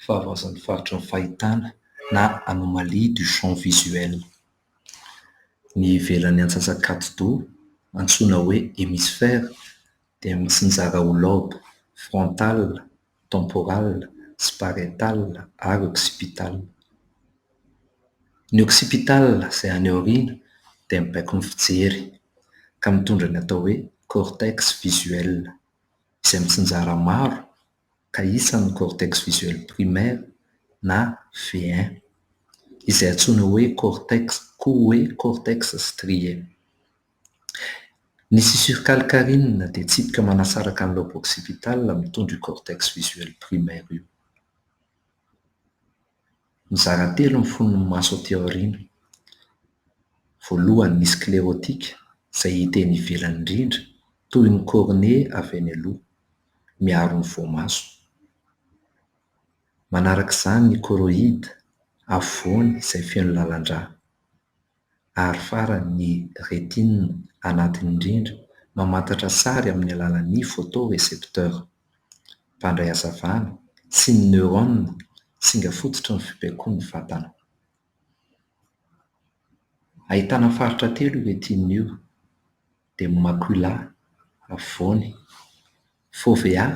Fahavazan'ny faritry ny fahitana na anomalie du champ visuel. Ny ivelan'ny antsasak'atido antsoina hoe hémisphère dia mitsinjara ho lobe frontal, temporal sy pariétal ary occipital. Ny occipital izay any aoriana dia mibaiko ny fijery ka mitondra ny atao hoe cortex visuel izay mitsinjara maro ka isan'ny cortex visuel primaire na V1 izay antsoina hoe cortex strié. Ny scissure calcarine dia tsipika manasaraka ny lobe occipital mitondra io cortex visuel primaire io. Mizara telo ny fonon'ny maso aty aoriana. Voalohany ny sclérotique izay hita eny ivelany indrindra toy ny cornée avy eny aloha miaro ny voamaso. Manarak'izany ny choroïde afovoany izay feno lalan-drà ary farany ny rétine anatiny indrindra mamantatra sary amin'ny alalan'ny photorécepteur, mpandray hazavana sy ny neurone singa fototry ny fibaikoan'ny vatana. Ahitana faritra telo io rétine io dia macula afovoany, fovea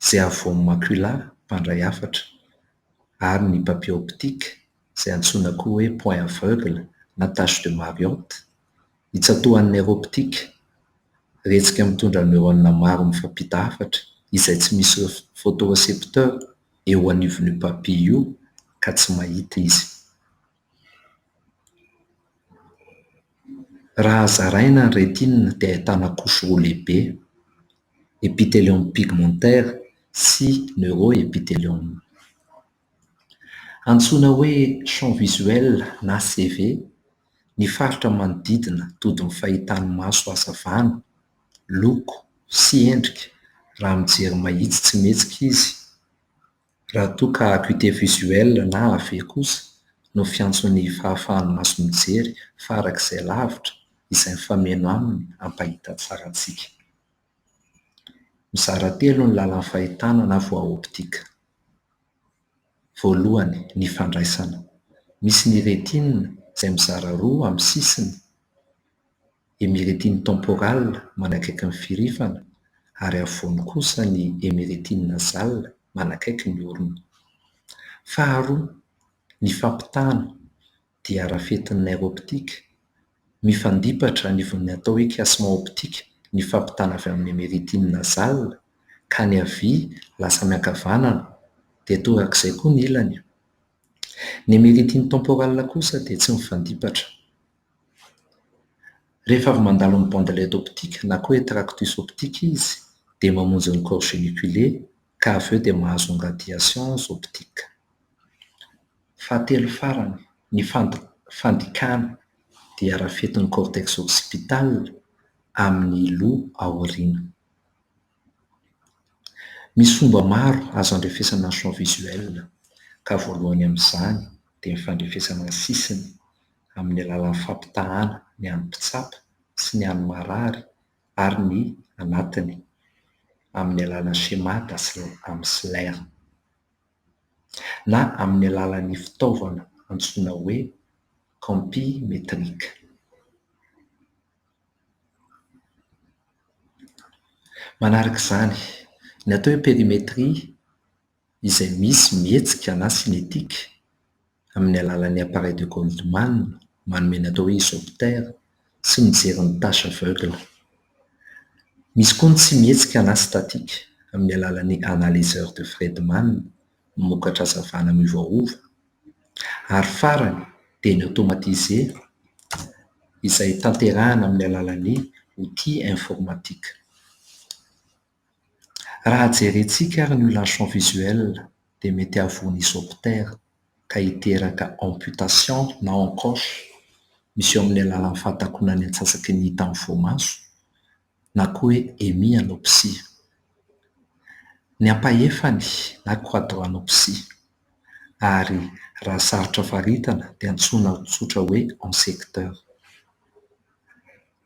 izay afovoan'ny macula mpandray hafatra ary ny papille optique izay antsoina koa hoe point aveugle na tache de Mariotte itsatohan'ny nerf optique, retsika mitondra neurone maro mifampita hafatra izay tsy misy photorécepteur eo anivon'io papille io ka tsy mahita izy. Raha zaraina ny rétine dia ahitana couche roue lehibe, épithélium pigmentaire sy neuroépithélium. Antsoina hoe champ visuel na CV ny faritra manodidina tody ny fahitan'ny maso hazavana, loko sy endrika raha mijery mahitsy tsy mihetsika izy. Raha toa ka acuité visuelle na AV kosa no fiantson'ny fahafahan'ny maso mijery farak'izay lavitra izay mifameno aminy hampahita tsara antsika. Mizara telo ny lalan'ny fahitana na voie optique. Voalohany ny fandraisana. Misy ny rétine izay mizara roa amin'ny sisiny, hémirétine temporale manakaiky ny firifana ary afovoany kosa ny hémirétine nasale manakaiky ny orona. Faharoa ny fampitana dia rafetin'ny nerf optique mifandipatra anivon'ny atao hoe chiasma optique ny fampitana avy amin'ny hémirétine nasale ka ny havia lasa miankavanana dia torak'izay koa ny ilany. Ny hémirétine temporale kosa dia tsy mifandipatra. Rehefa avy mandalo ny bandelette optique na koa hoe tractus optique izy dia mamonjy ny corps géniculé ka avy eo dia mahazo ny radiations optiques. Fahatelo farany ny fandikana dia rafetin'ny cortex occipital amin'ny loha aoriana. Misy fomba maro azo andrefesana ny champ visuel ka voalohany amin'izany dia ny fandrefesana ny sisiny amin'ny alalan'ny fampitahana ny an'ny mpitsapa sy ny an'ny marary ary ny anatiny amin'ny alalan'ny schémata amin'ny slaire na amin'ny alalan'ny fitaovana antsoina hoe campie métrique. Manarak'izany ny atao hoe périmétrie izay misy mihetsika na cinétique amin'ny alalan'ny appareil de Goldman manome ny atao hoe isoptère sy mijery ny tache aveugle. Misy koa ny tsy mihetsika na statique amin'ny alalan'ny analyseur de Friedman mamokatra hazavana miovaova ary farany dia ny automatisé izay tanterahana amin'ny alalan'ny outil informatique. Raha jerentsika ary ny olona champ visuel dia mety hahavoana isoptère ka hiteraka amputation na encoche misy eo amin'ny alalan'ny fahatakonany antsasaky ny hita amin'ny voamaso na koa hoe hémianopsie. Ny ampahefany na quadranopsie ary raha sarotra faritana dia antsoina tsotra hoe ensecteur.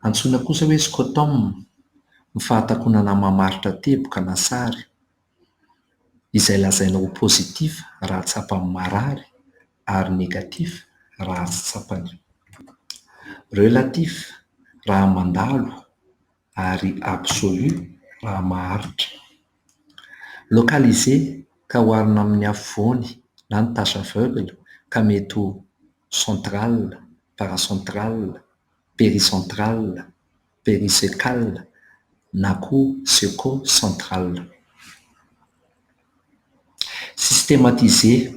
Antsoina kosa hoe scotome ny fahatakonana mamaritra teboka na sary izay lazaina ho positif raha tsapany marary ary negatif raha tsy tsapany. Relatif raha mandalo ary absolu raha maharitra. Localisé ka oharina amin'ny afovoany na ny tâche aveugle ka mety ho central, paracentral, péricentral, périsécal na koa seco-central. Systématisé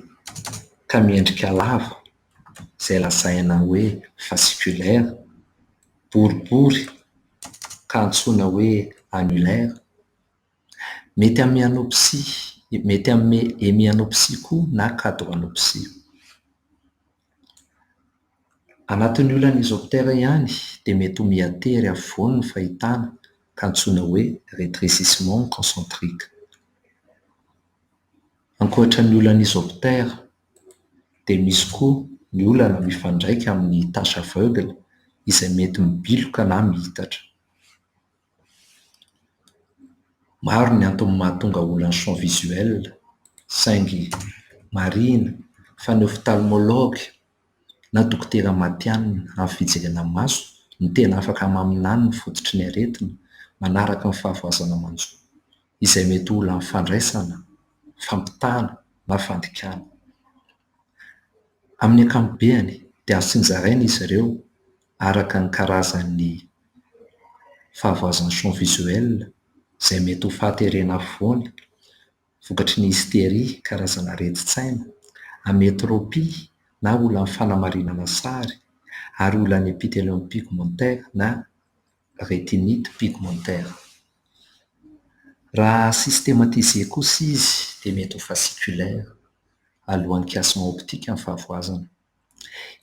ka miendrika lava izay lazaina hoe fasciculaire, boribory ka antsoina hoe annulaire. Mety amin'ny myanopsie, mety amin'ny hémianopsie koa na quadranopsie. Anatin'ny olana isoptera ihany dia mety ho miatery afovoany ny fahitana ka antsoina hoe rétrécissement concentrique. Ankoatran'ny olana isoptera dia misy koa ny olana mifandraika amin'ny tâche aveugle izay mety mibiloka na mihitatra. Maro ny antony mahatonga olana champ visuel, saingy marihina fa ny ophtalmologue na dokotera matihanina amin'ny fijerena maso ny tena afaka maminany ny fototry ny aretina manaraka ny fahavoazana manjoa, izay mety olana amin'ny fandraisana, fampitana na fandikana. Amin'ny ankapobeny dia azo tsinjaraina izy ireo araka ny karazan'ny fahavoazana champ visuel izay mety ho fahaterena afovoany, vokatry ny hystérie karazana retin-tsaina, amétropie na olana amin'ny fanamarinana sary, ary olana épithéliome pigmentaire na rétinite pigmentaire. Raha systématisé kosa izy dia mety ho fasciculaire alohan'ny kiasma optique amin'ny fahavoazana.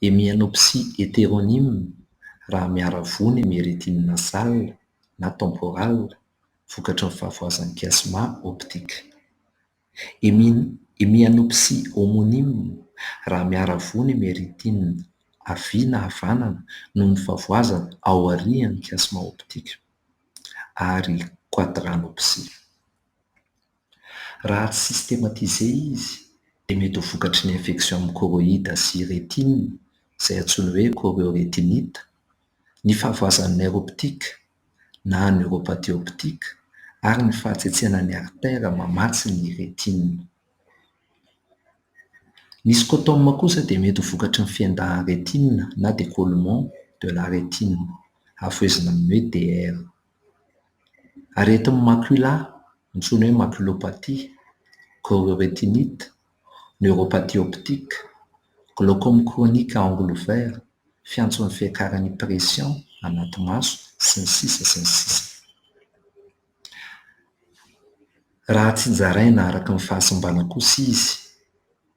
Hémianopsie hétéronyme raha miara-voa ny rétine nasale na temporale vokatry ny fahavoazan'ny kiasma optique. Hémianopsie homonyme raha miara-voa ny rétine havia na havanana noho ny fahavoazana ao aorian'ny kiasma optique. Ary quadranopsie raha tsy systématisé izy dia mety ho vokatry ny infection amin'ny choroïde sy rétine izay antsoina hoe choriorétinite, ny fahavoazan'ny nerf optique na neuropathie optique ary ny fahatsetsehana artère mamatsy ny rétine. Ny scotome kosa dia mety ho vokatry ny fiendahan'ny rétine na décollement de la rétine, avoizina amin'ny hoe DR. Aretin'ny macula antsoina hoe maculopathie, choriorétinite, neuropathie optique, glaucome chronique à angle ouvert, fiantson'ny fiakaran'ny pression anaty maso sy ny sisa sy ny sisa. Raha tsinjaraina araka ny fahasimbana kosa izy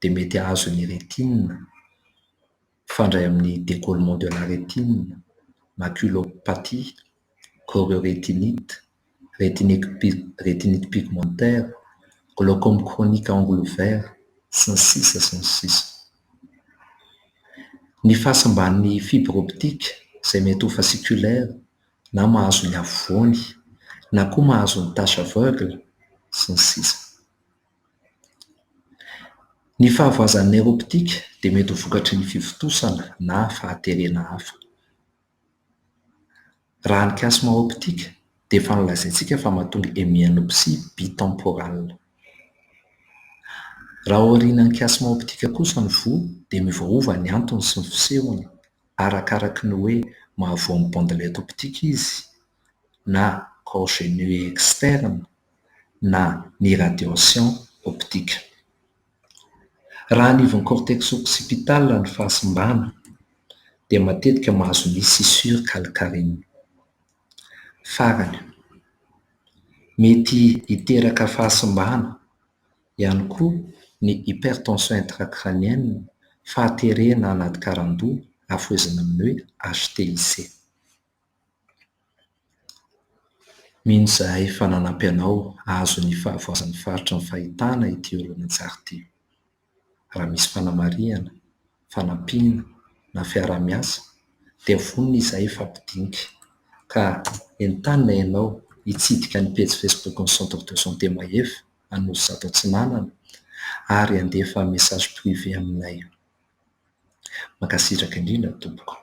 dia mety hahazo ny rétine mifandray amin'ny décollement de la rétine, maculopathie, choriorétinite, rétinite pigmentaire, glaucome chronique à angle ouvert sy ny sisa sy ny sisa. Ny fahasimban'ny fibre optique izay mety ho fasciculaire na mahazo ny afovoany na koa mahazo ny tâche aveugle sy ny sisa. Ny fahavoazan'ny nerf optique dia mety ho vokatry ny fivotosana na fahaterena hafa. Raha ny kiasma optique dia efa nolazaintsika fa mahatonga hémianopsie bitemporale. Raha aorian'ny kiasma optique kosa ny voa dia miovaova ny antony sy ny fisehony arakaraka ny hoe mahavoa amin'ny bandelette optique izy na corps nué externe na ny radiation optique. Raha anivon'ny cortex occipital ny fahasimbana dia matetika mahazo ny scissure calcarine. Farany, mety hiteraka fahasimbana ihany koa ny hypertension intracrânienne, fahaterena anaty karandoha avoizina amin'ny hoe HTIC. Mino izahay fa nanampy anao hahazo ny fahavoazan'ny faritra ny fahitana ity olana tsara ity. Raha misy fanamarihana, fanampiana na fiara-miasa dia vonona izahay ifampidinika ka entanina ianao hitsidika ny pejy Facebook ny centre de santé Maheva hanosy zato antsinanana ary andefa mesazy privé aminay. Mankasitraka indrindra tompoko.